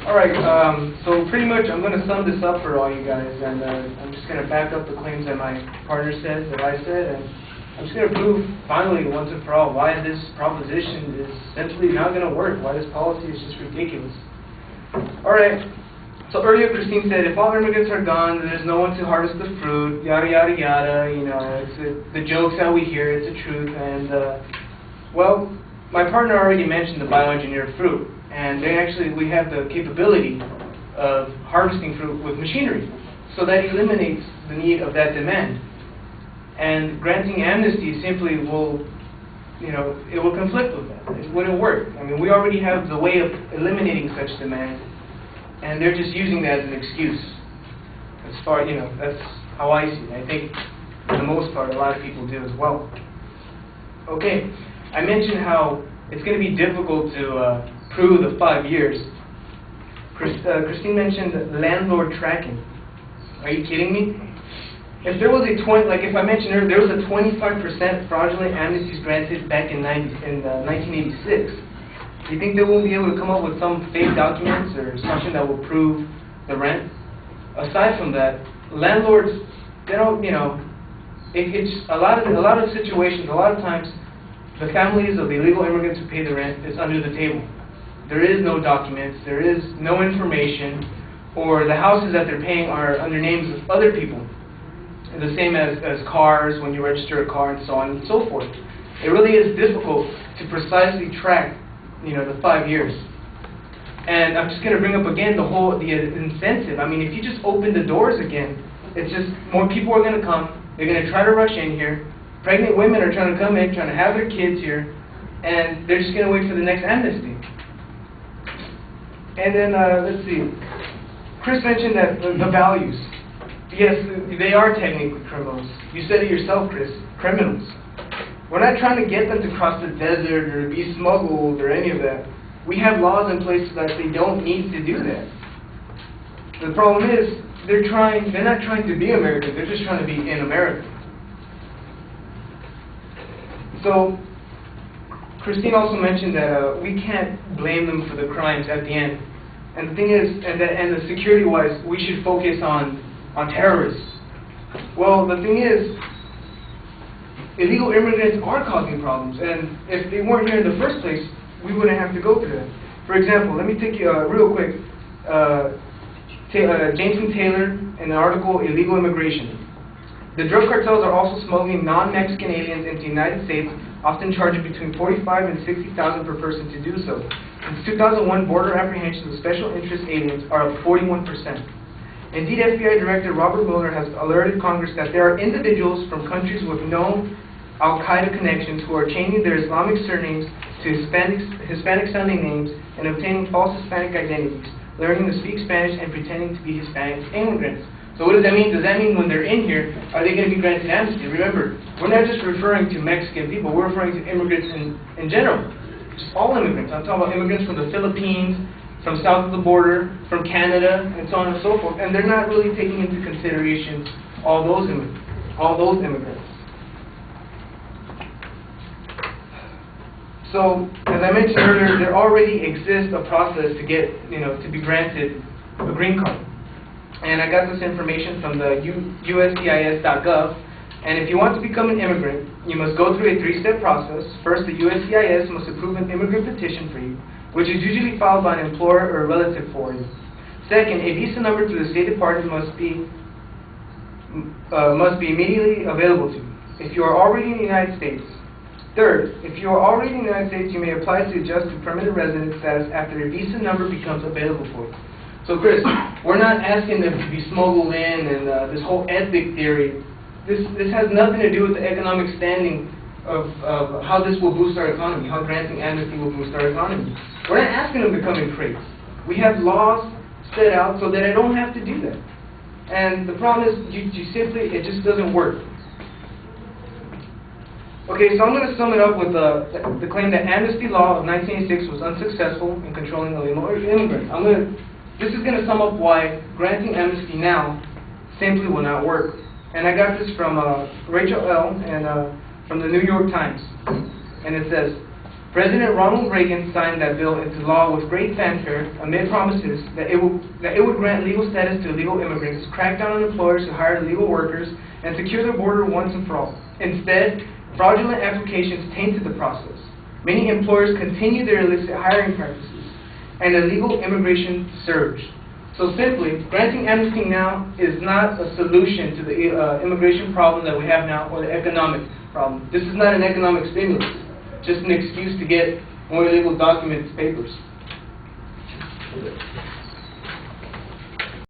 Alright, so pretty much I'm going to sum this up for all you guys, and I'm just going to back up the claims that my partner said, that I said, and I'm just going to prove finally once and for all why this proposition is simply not going to work, why this policy is just ridiculous. Alright, so earlier Christine said if all immigrants are gone, then there's no one to harvest the fruit, yada yada yada, you know, it's the jokes that we hear, it's the truth, and well, my partner already mentioned the bioengineered fruit. And we have the capability of harvesting fruit with machinery. So that eliminates the need of that demand. And granting amnesty simply will, it will conflict with that. It wouldn't work. I mean, we already have the way of eliminating such demand, and they're just using that as an excuse. As far, that's how I see it. I think, for the most part, a lot of people do as well. Okay, I mentioned how it's going to be difficult to prove the 5 years. Christine mentioned landlord tracking. Are you kidding me? If there was if I mentioned earlier, there was a 25% fraudulent amnesties granted back in 1986. Do you think they won't be able to come up with some fake documents or something that will prove the rent? Aside from that, landlords, they don't, it's a lot of situations, a lot of times, the families of the illegal immigrants who pay the rent is under the table. There is no documents, there is no information, or the houses that they're paying are under names of other people. The same as cars, when you register a car, and so on and so forth. It really is difficult to precisely track, the 5 years. And I'm just going to bring up again the incentive. I mean, if you just open the doors again, it's just more people are going to come. They're going to try to rush in here. Pregnant women are trying to come in, trying to have their kids here, and they're just going to wait for the next amnesty. And then, let's see, Chris mentioned that the values. Yes, they are technically criminals. You said it yourself, Chris, criminals. We're not trying to get them to cross the desert or be smuggled or any of that. We have laws in place so that they don't need to do that. The problem is, they're not trying to be American, they're just trying to be in America. So, Christine also mentioned that we can't blame them for the crimes at the end. And the thing is, and the security-wise, we should focus on terrorists. Well, the thing is, illegal immigrants are causing problems, and if they weren't here in the first place, we wouldn't have to go through that. For example, let me take you real quick. Jameson Taylor, in the article, Illegal Immigration. The drug cartels are also smuggling non-Mexican aliens into the United States, often charging between $45,000 and $60,000 per person to do so. Since 2001, border apprehensions of special interest aliens are up 41%. Indeed, FBI Director Robert Mueller has alerted Congress that there are individuals from countries with known Al-Qaeda connections who are changing their Islamic surnames to Hispanic-sounding names and obtaining false Hispanic identities, learning to speak Spanish and pretending to be Hispanic immigrants. So what does that mean? Does that mean when they're in here, are they going to be granted amnesty? Remember, we're not just referring to Mexican people, we're referring to immigrants in general. Just all immigrants. I'm talking about immigrants from the Philippines, from south of the border, from Canada, and so on and so forth. And they're not really taking into consideration all those immigrants. So, as I mentioned earlier, there already exists a process to get, to be granted a green card. And I got this information from the USCIS.gov. And if you want to become an immigrant, you must go through a 3-step process. First, the USCIS must approve an immigrant petition for you, which is usually filed by an employer or a relative for you. Second, a visa number through the State Department must be immediately available to you if you are already in the United States. Third, if you are already in the United States, you may apply to adjust to permanent resident status after a visa number becomes available for you. So, Chris, we're not asking them to be smuggled in and this whole ethnic theory. This has nothing to do with the economic standing of how this will boost our economy, how granting amnesty will boost our economy. We're not asking them to come in crates. We have laws set out so that I don't have to do that. And the problem is, it just doesn't work. Okay, so I'm going to sum it up with the claim that amnesty law of 1986 was unsuccessful in controlling illegal immigrants. This is going to sum up why granting amnesty now simply will not work. And I got this from Rachel L. and from the New York Times. And it says, President Ronald Reagan signed that bill into law with great fanfare amid promises that it would grant legal status to illegal immigrants, crack down on employers who hire illegal workers, and secure the border once and for all. Instead, fraudulent applications tainted the process. Many employers continued their illicit hiring practices, and illegal immigration surged. So simply, granting amnesty now is not a solution to the immigration problem that we have now, or the economic problem. This is not an economic stimulus, just an excuse to get more illegal documents, papers.